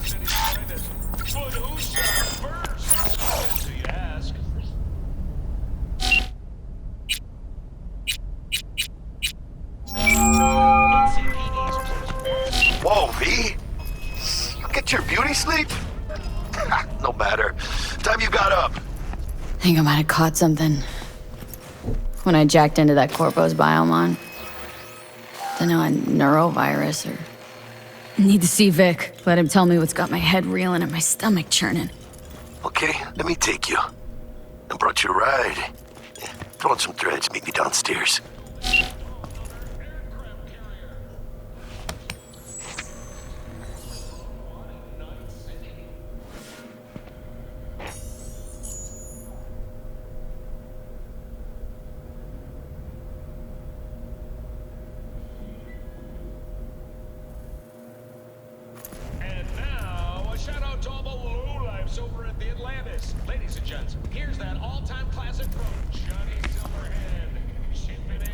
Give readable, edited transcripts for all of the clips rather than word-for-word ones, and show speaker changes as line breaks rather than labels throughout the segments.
City's finest. But who shot first? So you ask.
Whoa, V? You get your beauty sleep? No matter. Time you got up.
I think I might have caught something when I jacked into that Corpo's biomon. Don't know, a neurovirus or... Need to see Vic. Let him tell me what's got my head reeling and my stomach churning.
Okay, let me take you. I brought you a ride. Throw on some threads, meet me downstairs.
Over at the Atlantis. Ladies and gents, here's that all-time classic from Johnny Silverhead. Ship it
in.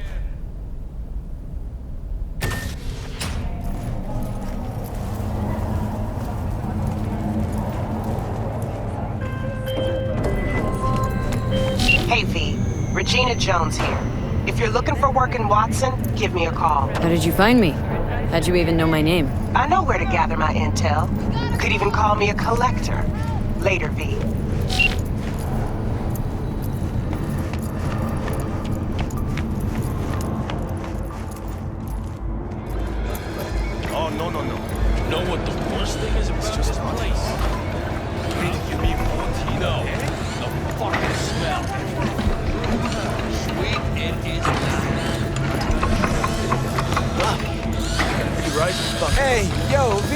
Hey V, Regina Jones here. If you're looking for work in Watson, give me a call.
How did you find me? How'd you even know my name?
I know where to gather my intel. You could even call me a collector. Later, V.
Oh, no. Know what the worst thing is about this place? You mean Monty? No. The fucking smell. Sweet it is not. You right?
Hey, yo, V.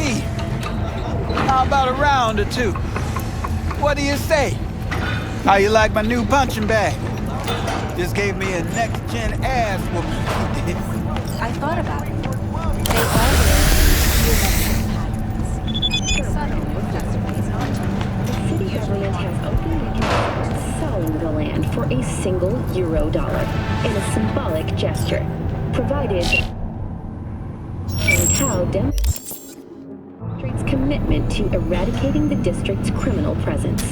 How about a round or two? What do you say? How you like my new punching bag? Just gave me a next-gen ass whooping.
I thought about it. They all wear subtle accessories.
The city government has openly considered selling the land for a single euro-dollar in a symbolic gesture, provided and how demonstrates commitment to eradicating the district's criminal presence.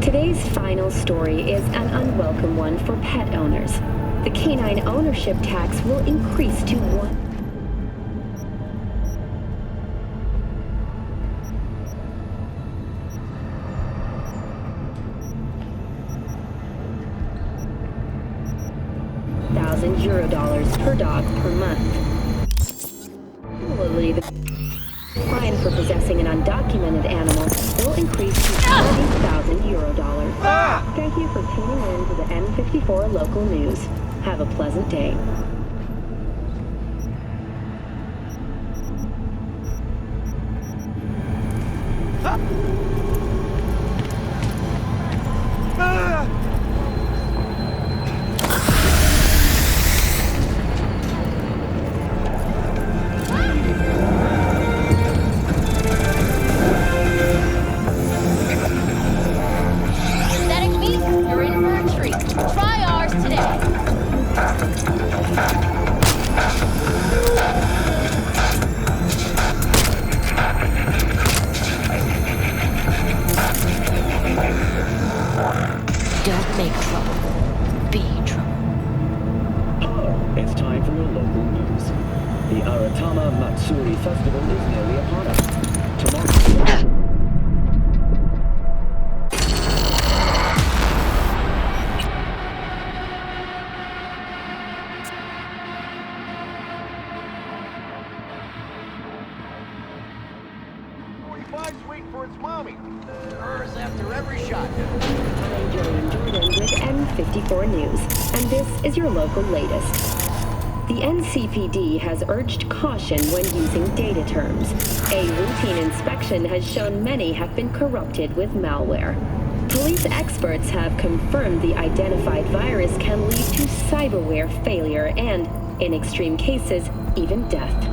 Today's final story is an unwelcome one for pet owners. The canine ownership tax will increase to $1,000 per dog per month. Similarly, the fine for possessing an undocumented animal will increase to €20,000. Thank you for tuning in to the N54 local news. Have a pleasant day.
Don't make trouble. Be trouble.
It's time for your local news. The Aratama Matsuri Festival is nearly upon us. Tomorrow...
Wait for its mommy. Hers after every shot.
I'm Jordan with N54 News, and this is your local latest. The NCPD has urged caution when using data terms. A routine inspection has shown many have been corrupted with malware. Police experts have confirmed the identified virus can lead to cyberware failure and, in extreme cases, even death.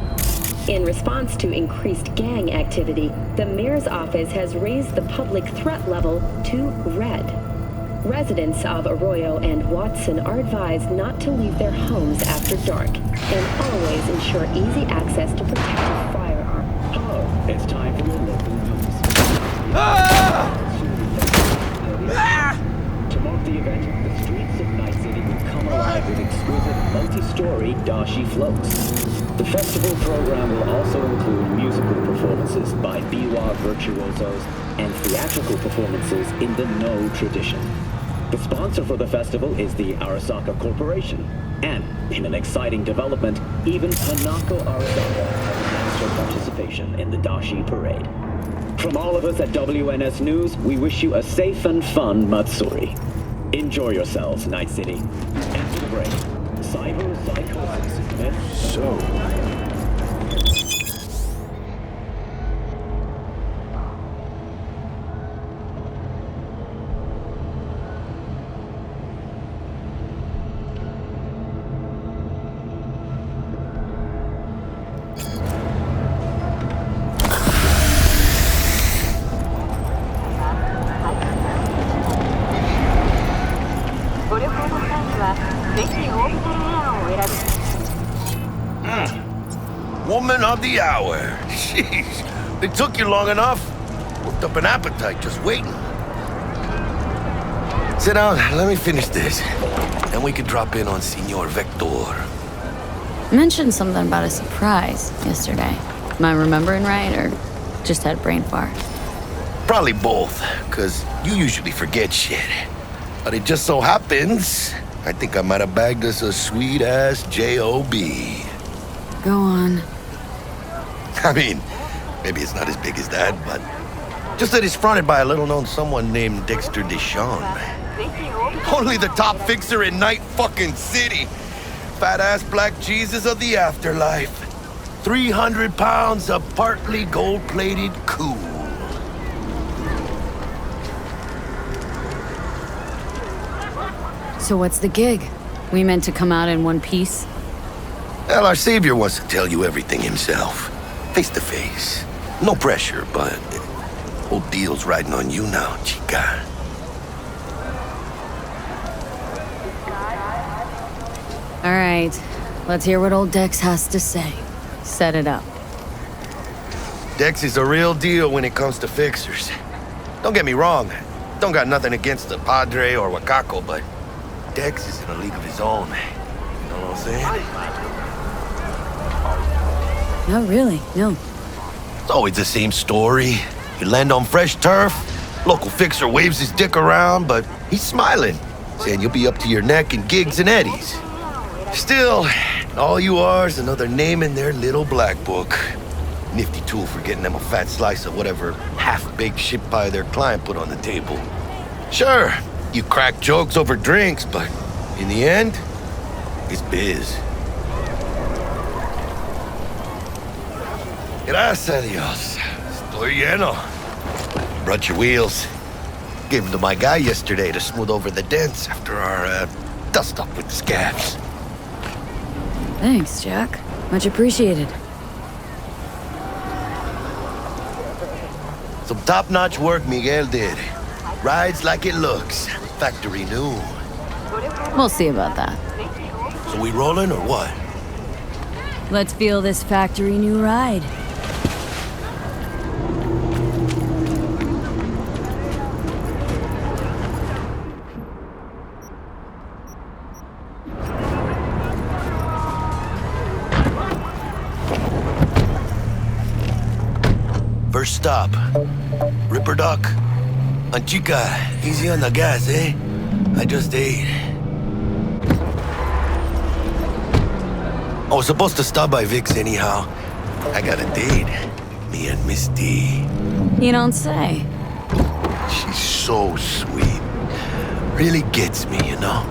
In response to increased gang activity, the mayor's office has raised the public threat level to red. Residents of Arroyo and Watson are advised not to leave their homes after dark and always ensure easy access to protected firearms.
Hello, it's time for your local news. multi-story dashi floats. The festival program will also include musical performances by biwa virtuosos and theatrical performances in the No tradition. The sponsor for the festival is the Arasaka Corporation, and in an exciting development, even Hanako Arasaka has announced her participation in the Dashi Parade. From all of us at WNS News, we wish you a safe and fun Matsuri. Enjoy yourselves, Night City. After the break, cyber psychosis myth.
So,
Woman of the hour. Jeez, it took you long enough. Worked up an appetite just waiting. Sit down, let me finish this. Then we can drop in on Senor Vector.
Mentioned something about a surprise yesterday. Am I remembering right, or just had a brain fart?
Probably both, because you usually forget shit. But it just so happens, I think I might have bagged us a sweet-ass J.O.B.
Go on.
I mean, maybe it's not as big as that, but just that it's fronted by a little-known someone named Dexter Deshawn. Only the top fixer in Night fucking City. Fat-ass black Jesus of the afterlife. 300 pounds of partly gold-plated cool.
So what's the gig? We meant to come out in one piece?
Well, our savior wants to tell you everything himself. Face to face. No pressure, but whole deal's riding on you now, chica.
All right, let's hear what old Dex has to say. Set it up.
Dex is a real deal when it comes to fixers. Don't get me wrong. Don't got nothing against the Padre or Wakako, but Dex is in a league of his own. You know what I'm saying?
No, really, no.
It's always the same story. You land on fresh turf, local fixer waves his dick around, but he's smiling, saying you'll be up to your neck in gigs and eddies. Still, all you are is another name in their little black book. Nifty tool for getting them a fat slice of whatever half-baked shit pie their client put on the table. Sure, you crack jokes over drinks, but in the end, it's biz. Gracias a Dios. Estoy lleno. Brought your wheels. Gave them to my guy yesterday to smooth over the dents after our dust-up with the scabs.
Thanks, Jack. Much appreciated.
Some top-notch work Miguel did. Rides like it looks. Factory new.
We'll see about that.
So we rolling or what?
Let's feel this factory new ride.
First stop. Ripper Duck. And chica, easy on the gas, eh? I just ate. I was supposed to stop by Vic's anyhow. I got a date. Me and Miss D.
You don't say.
She's so sweet. Really gets me, you know?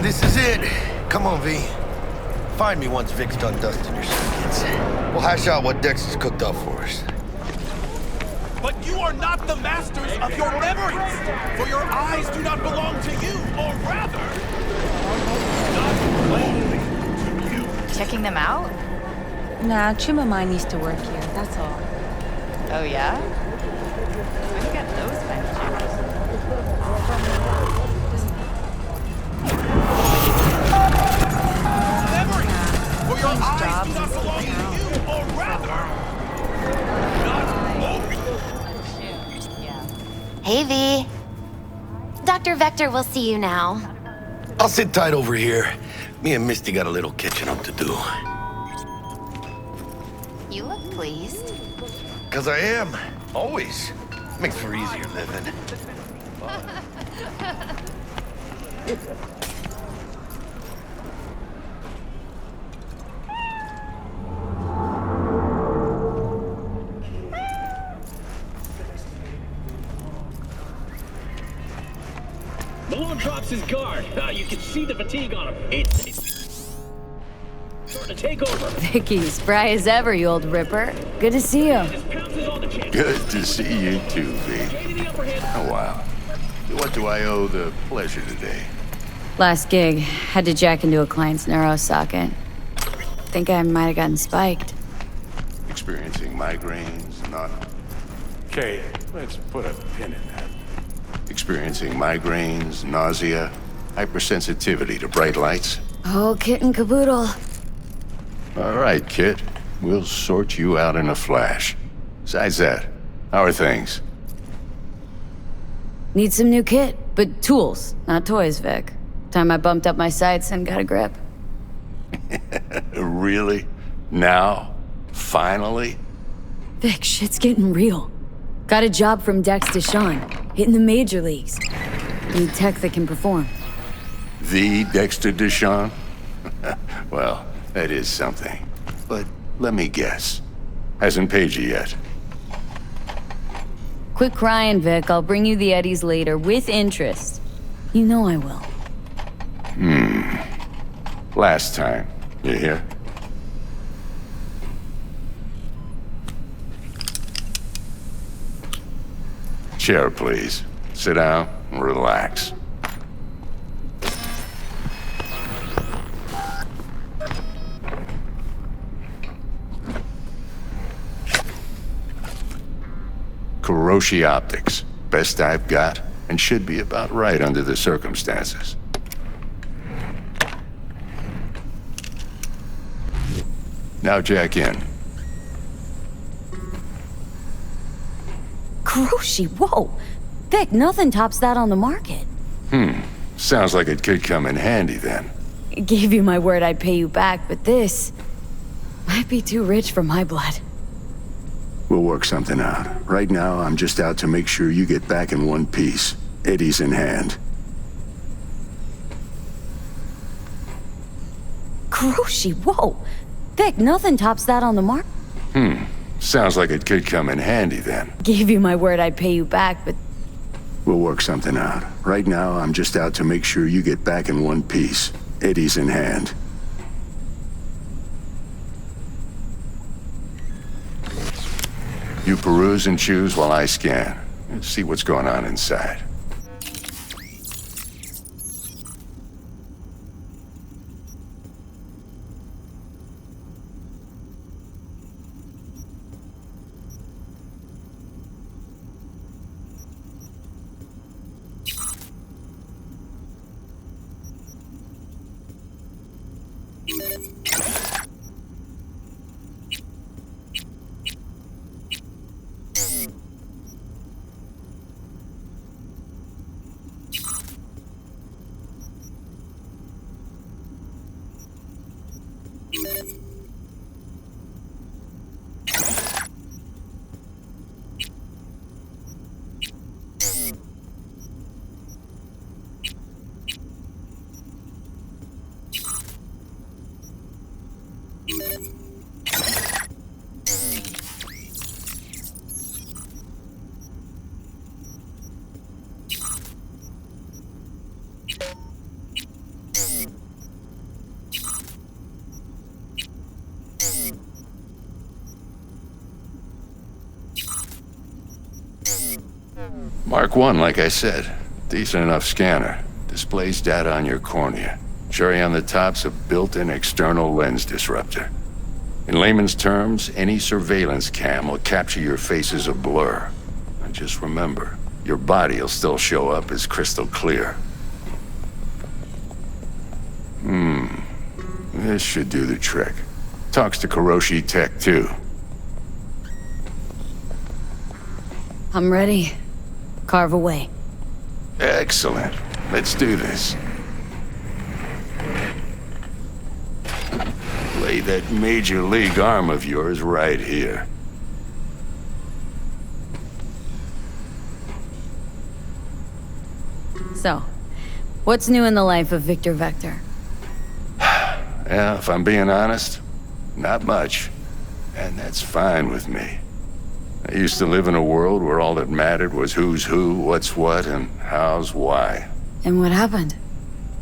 this is it. Come on, V. Find me once Vic's done dusting your circuits. We'll hash out what Dex has cooked up for us.
But you are not the masters of your memories, for your eyes do not belong to you, or rather, not only to you.
Checking them out?
Nah, Chimamai needs to work here, that's all.
Oh yeah? Where'd you get those benches?
Memories, for your eyes
jobs
do not
is
belong to you, or rather, not only.
Yeah.
Hey, V. Dr. Vector will see you now.
I'll sit tight over here. Me and Misty got a little catching up to do.
You look pleased.
'Cause I am. Always. Makes for easier living.
Malone drops his guard. You can see the fatigue on him. It's starting to take over.
Vicky, spry as ever, you old ripper. Good to see you.
Just pounces on the chin.
Good to see you too, V.
Gaining the upper hand.
Oh, wow. What do I owe the pleasure today?
Last gig, had to jack into a client's neuro socket. Think I might have gotten spiked.
Experiencing migraines, not
Okay, let's put a pin in that.
experiencing migraines, nausea, hypersensitivity to bright lights.
Oh, kit and caboodle.
All right, Kit. We'll sort you out in a flash. Besides that, how are things?
Need some new kit, but tools, not toys, Vic. Time I bumped up my sights and got a grip.
Really? Now? Finally?
Vic, shit's getting real. Got a job from Dex to Sean, hitting the major leagues. Need tech that can perform.
The Dexter Deshawn? Well, that is something. But let me guess. Hasn't paid you yet.
Quit crying, Vic. I'll bring you the Eddies later, with interest. You know I will.
Last time. You hear? Chair, please. Sit down and relax. Kuroshi Optics. Best I've got, and should be about right under the circumstances. Now jack in.
Kuroshi, whoa! Vic, nothing tops that on the market.
Sounds like it could come in handy then.
Gave you my word I'd pay you back, but this might be too rich for my blood.
We'll work something out. Right now, I'm just out to make sure you get back in one piece. Eddie's in hand.
Kuroshi, whoa! Vic, nothing tops that on the market.
Sounds like it could come in handy then.
Gave you my word I'd pay you back, but
We'll work something out. Right now, I'm just out to make sure you get back in one piece. Eddie's in hand. You peruse and choose while I scan. Let's see what's going on inside. Mark 1, like I said. Decent enough scanner. Displays data on your cornea. Cherry on the top's a built-in external lens disruptor. In layman's terms, any surveillance cam will capture your face as a blur. And just remember, your body will still show up as crystal clear. This should do the trick. Talks to Kuroshi Tech, too.
I'm ready. Carve away.
Excellent. Let's do this. Lay that major league arm of yours right here.
So, what's new in the life of Victor Vector?
Yeah, if I'm being honest, not much. And that's fine with me. I used to live in a world where all that mattered was who's who, what's what, and how's why.
And what happened?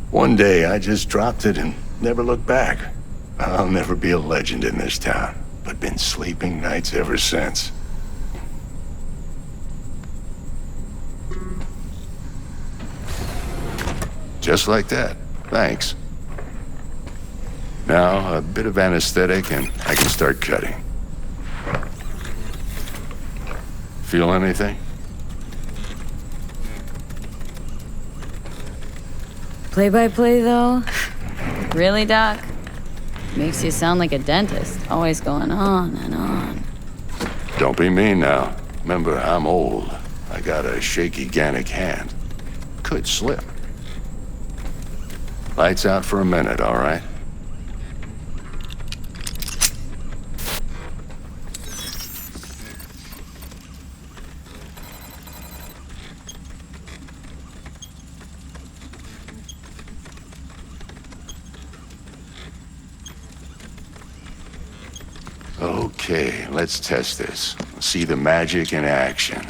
One day, I just dropped it and never looked back. I'll never be a legend in this town, but been sleeping nights ever since. Just like that. Thanks. Now, a bit of anesthetic and I can start cutting. Feel anything?
Play-by-play, though? Really, Doc? Makes you sound like a dentist, always going on and on.
Don't be mean now. Remember, I'm old. I got a shaky Gannic hand. Could slip. Lights out for a minute, all right? Okay, let's test this. See the magic in action.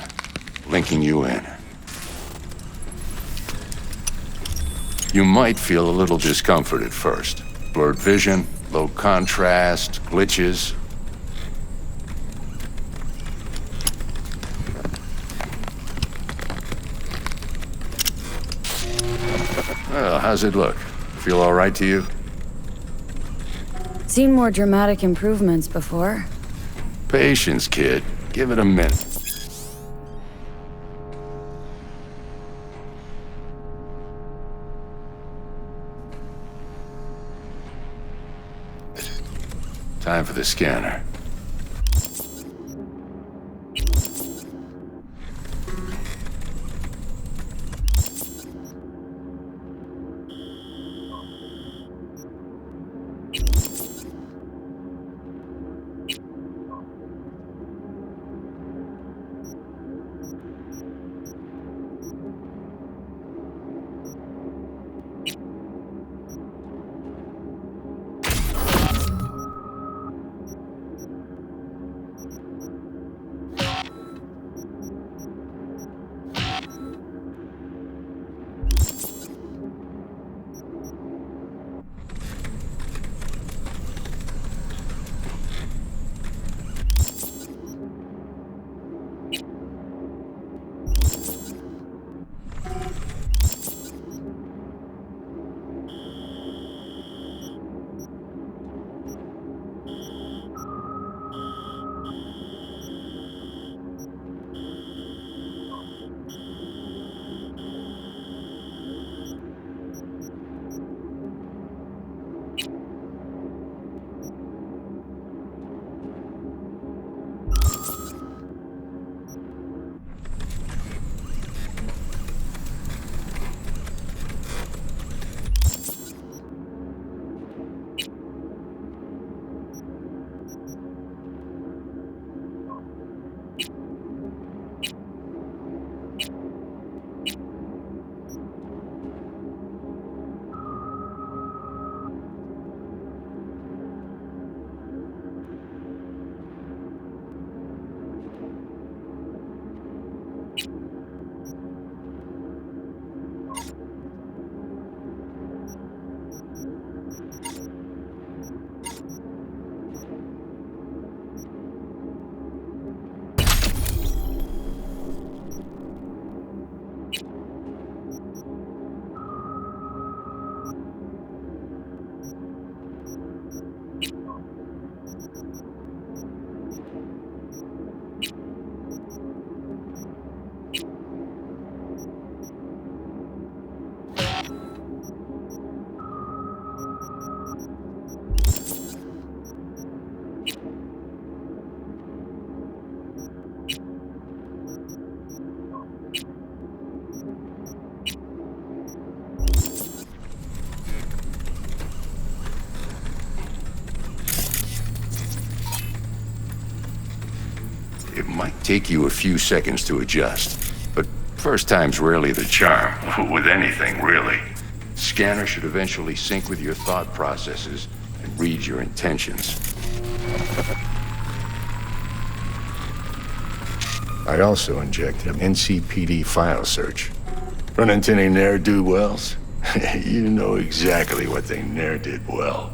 Linking you in. You might feel a little discomfort at first. Blurred vision, low contrast, glitches. Well, how's it look? Feel all right to you?
Seen more dramatic improvements before.
Patience, kid. Give it a minute. Time for the scanner. take you a few seconds to adjust. But first time's rarely the charm, with anything, really. Scanner should eventually sync with your thought processes and read your intentions. I also injected an NCPD file search. Run into any ne'er-do-wells? You know exactly what they ne'er did well.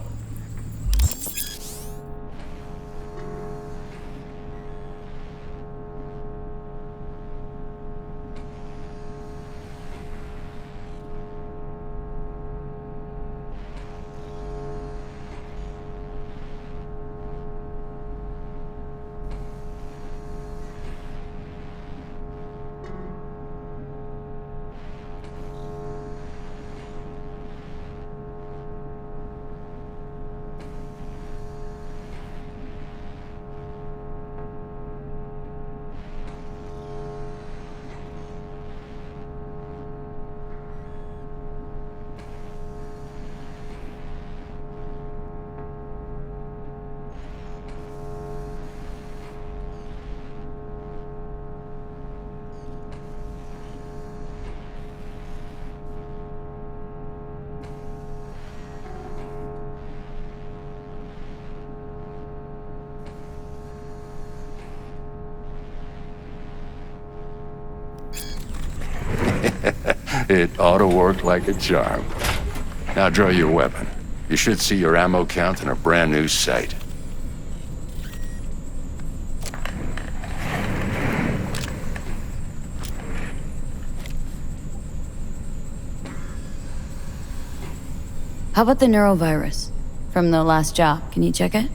It ought to work like a charm. Now draw your weapon. You should see your ammo count in a brand new sight.
How about the neurovirus from the last job? Can you check it?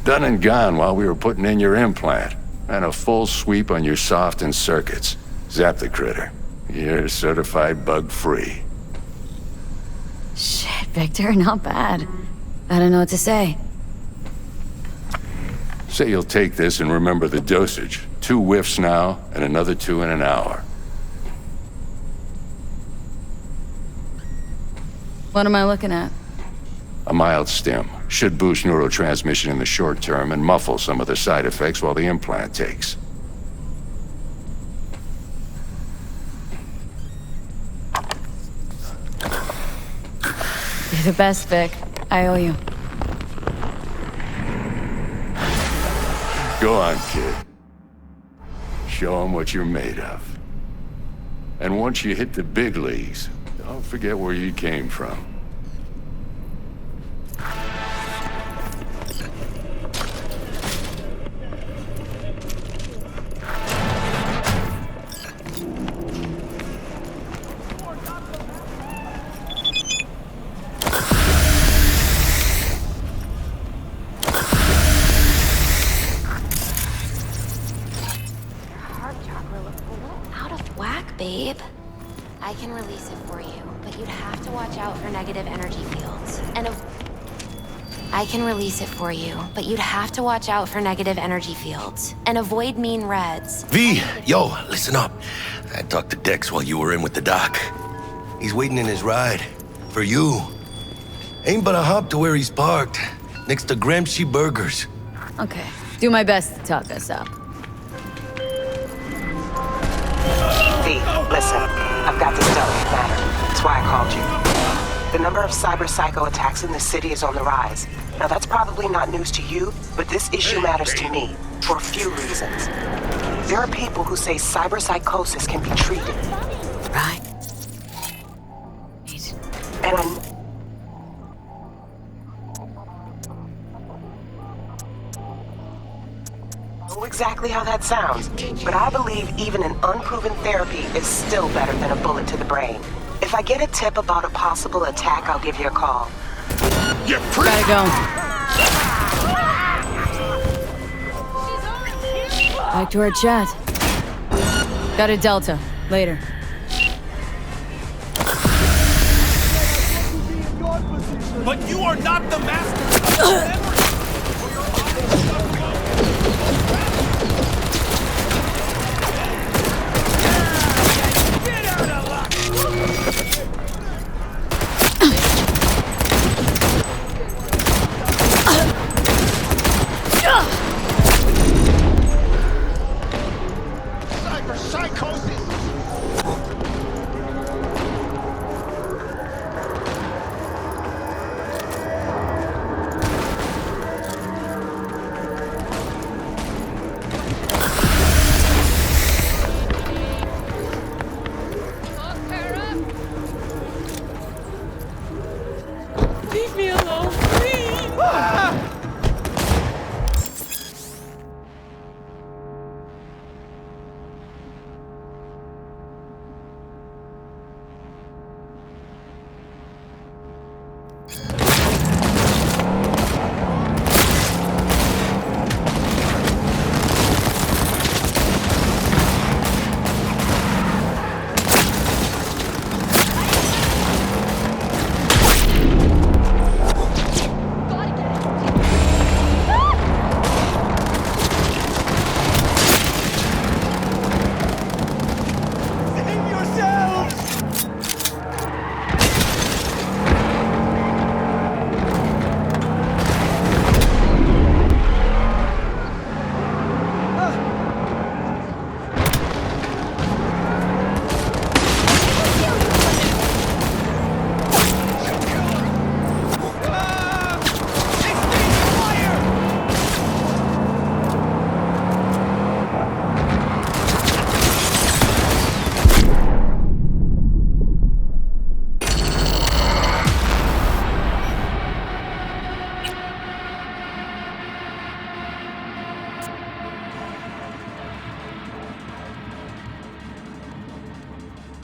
Done and gone while we were putting in your implant. And a full sweep on your soft and circuits. Zap the critter. You're certified bug-free.
Shit, Victor, not bad. I don't know what to say.
Say you'll take this and remember the dosage. 2 whiffs now, and another 2 in an hour.
What am I looking at?
A mild stim. Should boost neurotransmission in the short term and muffle some of the side effects while the implant takes.
You're the best, Vic. I owe you.
Go on, kid. Show them what you're made of. And once you hit the big leagues, don't forget where you came from.
Babe, I can release it for you, but you'd have to watch out for negative energy fields. I can release it for you, but you'd have to watch out for negative energy fields and avoid mean reds.
V, yo, listen up. I talked to Dex while you were in with the doc. He's waiting in his ride. For you. Ain't but a hop to where he's parked. Next to Gramsci Burgers.
Okay. Do my best to talk us up.
V, listen. I've got this delicate matter. That's why I called you. The number of cyber-psycho attacks in the city is on the rise. Now, that's probably not news to you, but this issue matters to me for a few reasons. There are people who say cyberpsychosis can be treated.
Right.
And I know exactly how that sounds, but I believe even an unproven therapy is still better than a bullet to the brain. If I get a tip about a possible attack, I'll give you a call.
You're
Gotta go. Back to our chat. Got a Delta. Later.
But you are not the master of memory! Get out of luck!
Leave me alone, please!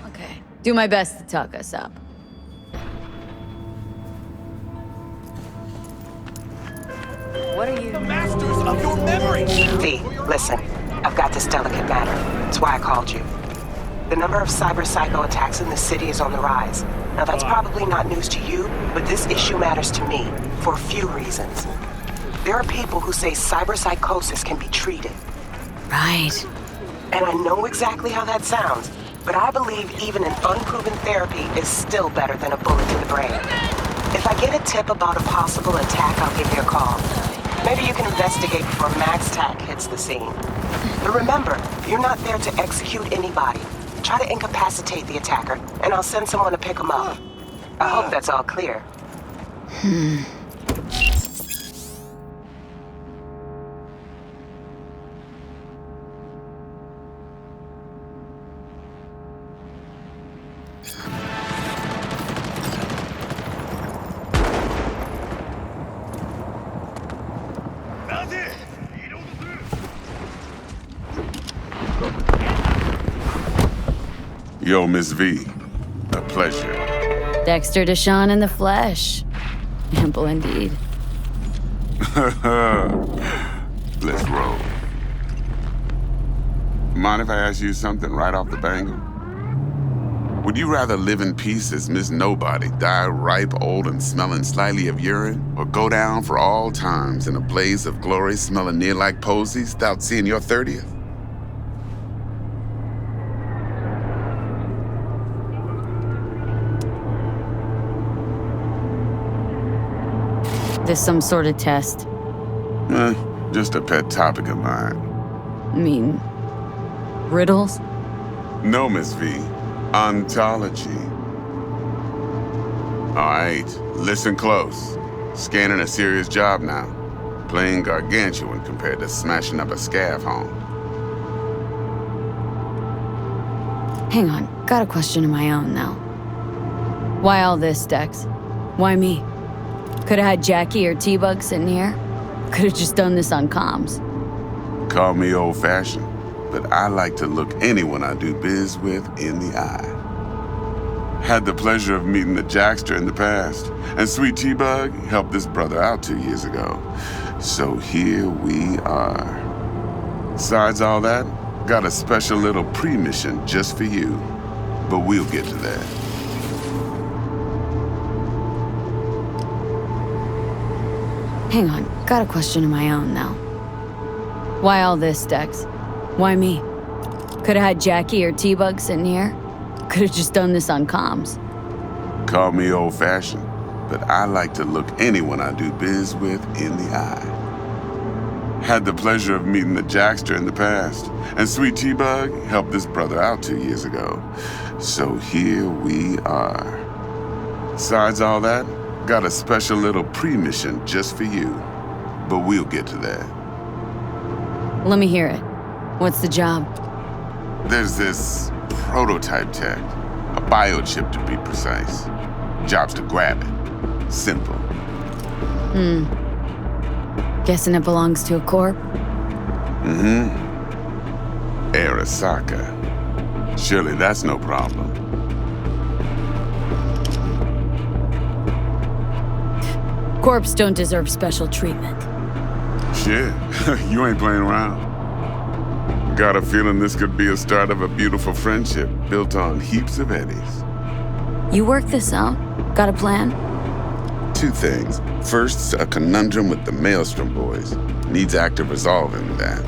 Okay, do my best to talk us up.
What are you?
The masters of your memory!
V, listen. I've got this delicate matter. That's why I called you. The number of cyber psycho attacks in the city is on the rise. Now that's probably not news to you, but this issue matters to me for a few reasons. There are people who say cyber psychosis can be treated.
Right.
And I know exactly how that sounds, but I believe even an unproven therapy is still better than a bullet to the brain. If I get a tip about a possible attack, I'll give you a call. Maybe you can investigate before Max Tack hits the scene. But remember, you're not there to execute anybody. Try to incapacitate the attacker, and I'll send someone to pick him up. I hope that's all clear.
Yo, Miss V. A pleasure.
Dexter Deshawn in the flesh. Ample indeed.
Let's roll. Mind if I ask you something right off the bangle? Would you rather live in peace as Miss Nobody, die ripe, old, and smelling slightly of urine, or go down for all times in a blaze of glory smelling near like posies without seeing your 30th?
This some sort of test?
Just a pet topic of mine.
I mean, riddles?
No, Miss V. Ontology. All right, listen close. Scanning a serious job now. Playing gargantuan compared to smashing up a scav home.
Hang on, got a question of my own now. Why all this, Dex? Why me? Could've had Jackie or T-Bug sitting here. Could've just done this on comms.
Call me old-fashioned, but I like to look anyone I do biz with in the eye. Had the pleasure of meeting the Jackster in the past, and Sweet T-Bug helped this brother out 2 years ago. So here we are. Besides all that, got a special little pre-mission just for you. But we'll get to that.
Hang on, got a question of my own now. Why all this, Dex? Why me? Could've had Jackie or T-Bug sitting here. Could've just done this on comms.
Call me old-fashioned, but I like to look anyone I do biz with in the eye. Had the pleasure of meeting the Jackster in the past, and Sweet T-Bug helped this brother out 2 years ago. So here we are. Besides all that, got a special little pre-mission just for you. But we'll get to that.
Let me hear it. What's the job?
There's this prototype tech, a biochip to be precise. Job's to grab it, Simple.
Guessing it belongs to a corp?
Arasaka. Surely that's no problem.
Corps don't deserve special treatment.
Shit, you ain't playing around. Got a feeling this could be a start of a beautiful friendship built on heaps of eddies.
You work this out? Got a plan?
Two things. First, a conundrum with the Maelstrom boys. Needs active resolving that.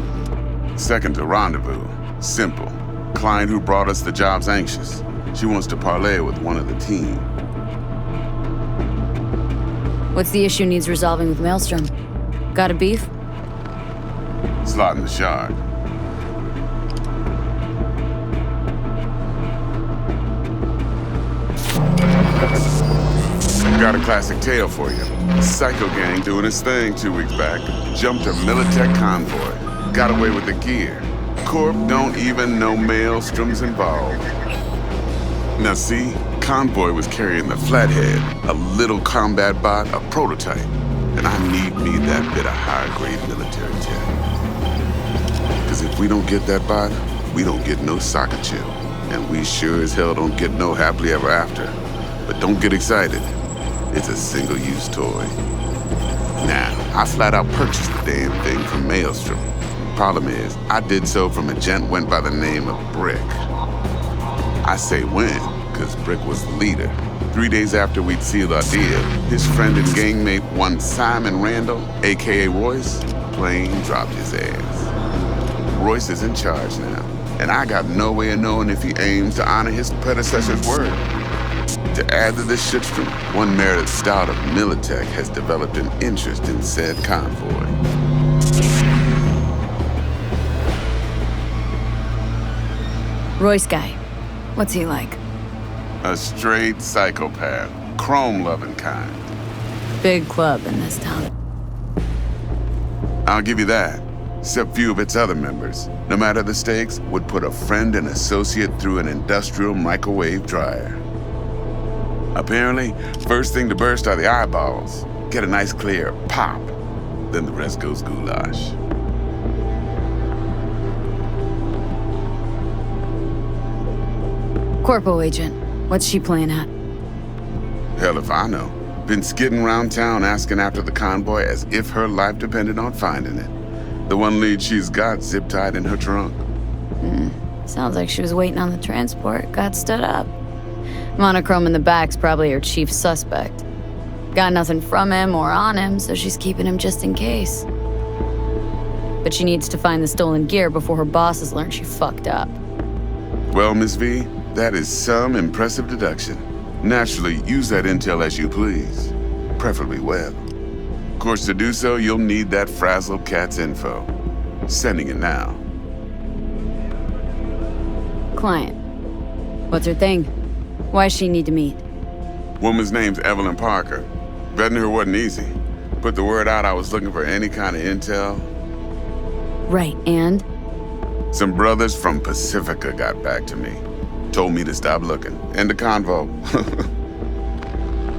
Second, a rendezvous. Simple. Client who brought us the job's anxious. She wants to parlay with one of the team.
What's the issue needs resolving with Maelstrom? Got a beef?
Slot in the shard. Got a classic tale for you. Psycho gang doing its thing 2 weeks back. Jumped a Militech convoy. Got away with the gear. Corp don't even know Maelstrom's involved. Now see, convoy was carrying the Flathead, a little combat bot, a prototype. And I need me that bit of high-grade military tech. Because if we don't get that bot, we don't get no soccer chill. And we sure as hell don't get no happily ever after. But don't get excited. It's a single-use toy. Now, I flat out purchased the damn thing from Maelstrom. Problem is, I did so from a gent went by the name of Brick. I say when, because Brick was the leader. 3 days after we'd sealed our deal, his friend and gangmate, one Simon Randall, aka Royce, plain dropped his ass. Royce is in charge now, and I got no way of knowing if he aims to honor his predecessor's word. To add to this shitstorm, one Meredith Stout of Militech has developed an interest in said convoy.
Royce guy. What's he like?
A straight psychopath. Chrome-loving kind.
Big club in this town.
I'll give you that. Except few of its other members, no matter the stakes, would put a friend and associate through an industrial microwave dryer. Apparently, first thing to burst are the eyeballs. Get a nice clear pop. Then the rest goes goulash.
Corpo agent. What's she playing at?
Hell if I know. Been skidding around town asking after the convoy as if her life depended on finding it. The one lead she's got zip-tied in her trunk.
Sounds like she was waiting on the transport, got stood up. Monochrome in the back's probably her chief suspect. Got nothing from him or on him, so she's keeping him just in case. But she needs to find the stolen gear before her bosses learn she fucked up.
Well, Miss V, that is some impressive deduction. Naturally, use that intel as you please. Preferably well. Of course, to do so, you'll need that frazzled cat's info. Sending it now.
Client. What's her thing? Why does she need to meet?
Woman's name's Evelyn Parker. Vetting her wasn't easy. Put the word out I was looking for any kind of intel.
Right, and?
Some brothers from Pacifica got back to me. Told me to stop looking. End the convo.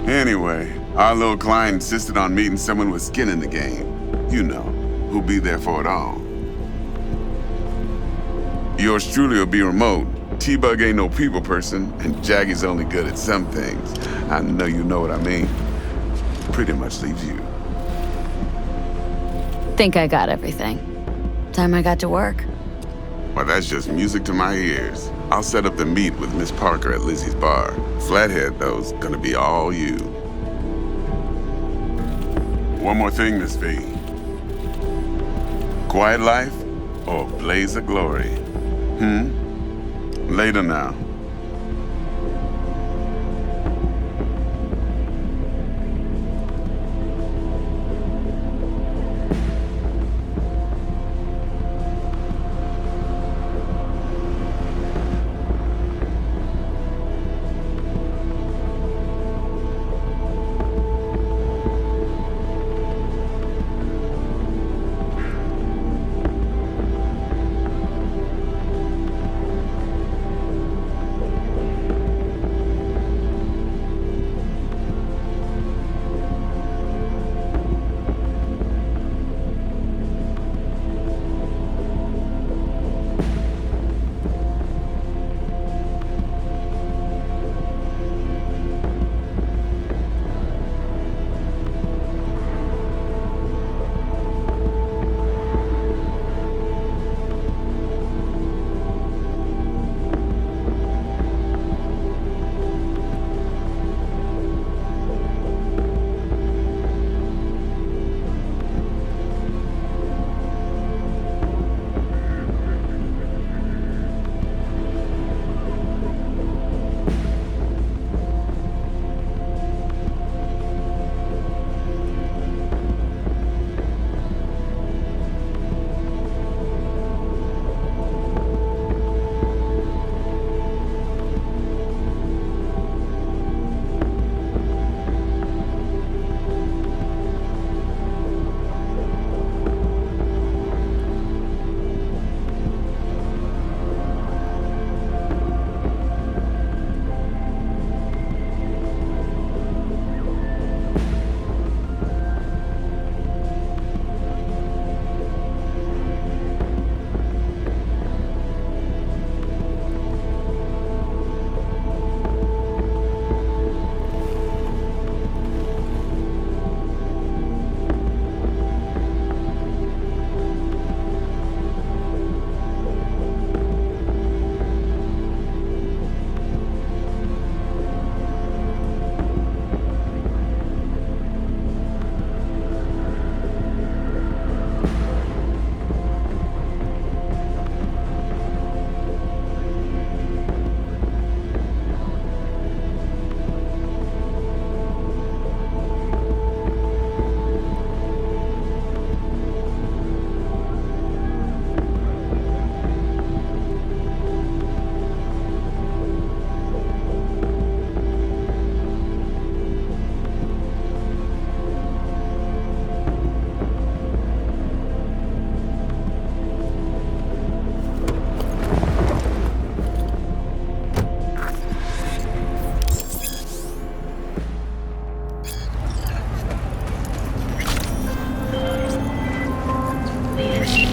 Anyway, our little client insisted on meeting someone with skin in the game. You know, who'll be there for it all. Yours truly will be remote. T-Bug ain't no people person, and Jaggy's only good at some things. I know you know what I mean. Pretty much leaves you.
Think I got everything. Time I got to work.
Well, that's just music to my ears. I'll set up the meet with Miss Parker at Lizzie's bar. Flathead, though's gonna be all you. One more thing, Miss V. Quiet life or blaze of glory? Later now.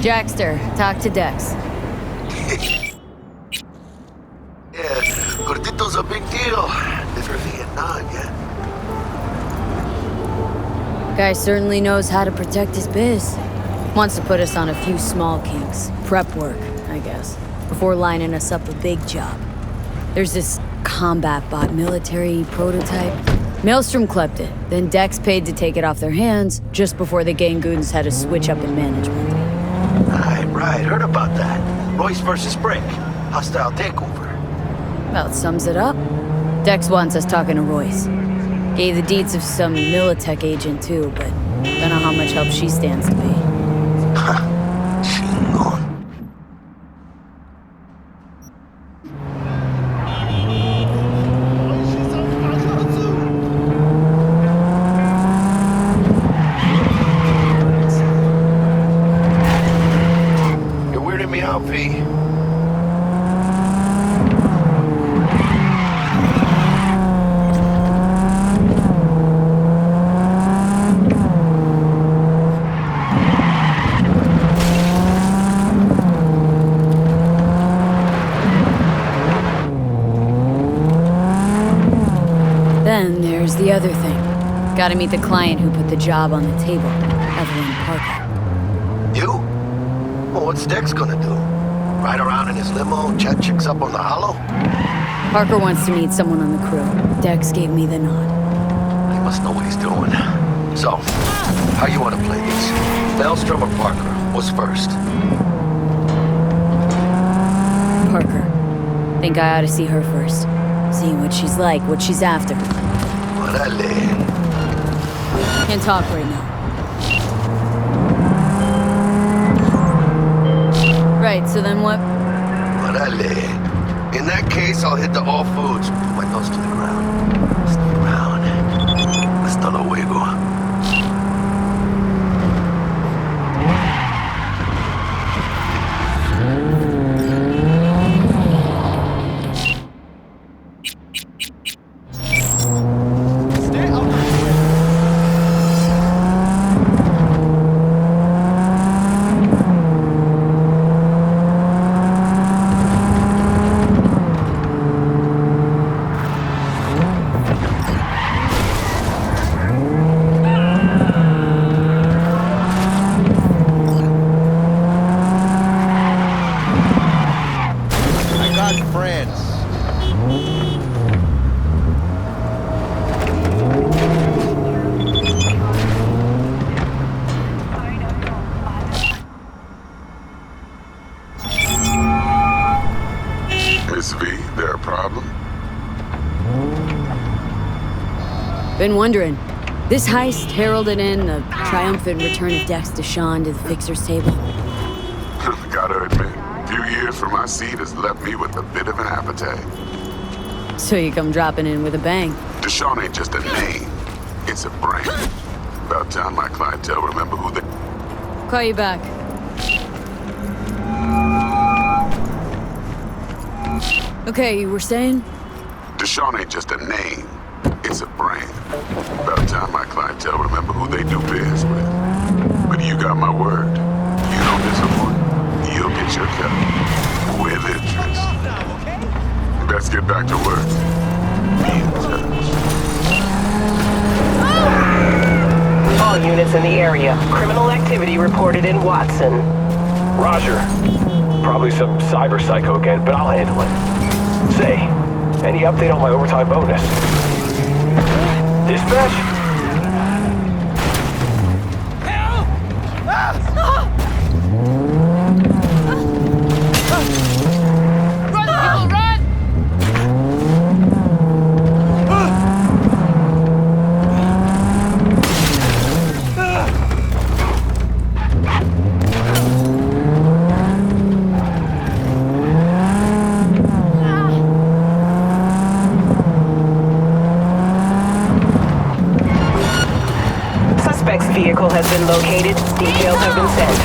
Jackster, talk to Dex.
Yeah, Gordito's a big deal. Never Vietnam yet.
Guy certainly knows how to protect his biz. Wants to put us on a few small kinks. Prep work, I guess. Before lining us up a big job. There's this combat bot military prototype. Maelstrom clept it, then Dex paid to take it off their hands just before the Gangoons had a switch up in management.
Right, heard about that. Royce versus Brick. Hostile takeover.
About sums it up. Dex wants us talking to Royce. Gave the deeds of some Militech agent too, but don't know how much help she stands to be.
Chingon. You're weirding me out, V.
Then there's the other thing. Gotta meet the client who put the job on the table, Evelyn Parker.
You? Well, what's Dex gonna do? Ride around in his limo, chat chicks up on the hollow?
Parker wants to meet someone on the crew. Dex gave me the nod.
He must know what he's doing. So, how you want to play this? Maelstrom or Parker? What's first?
Parker. Think I ought to see her first. See what she's like, what she's after.
Órale.
Can't talk right now. Right, so then what?
Órale. In that case, I'll hit the all foods. Put my nose to the ground. Stay around. Hasta luego.
Miss V, there a problem?
Been wondering. This heist heralded in a triumphant return of Dex Deshawn to the fixer's table.
Gotta admit, a few years from my seat has left me with a bit of an appetite.
So you come dropping in with a bang.
Deshawn ain't just a name, it's a brand. About time my clientele remember who they...
Call you back. Okay, you were saying?
Deshawn ain't just a name, it's a brand. About time my clientele remember who they do biz with. But you got my word. You don't disappoint, you'll get your cut. With interest. Let's get back to work. Be in touch.
All units in the area. Criminal activity reported in Watson.
Roger. Probably some cyber psycho again, but I'll handle it. Say, any update on my overtime bonus? Dispatch? Help! Run, people, run!
Suspect's vehicle has been located. Details have been sent.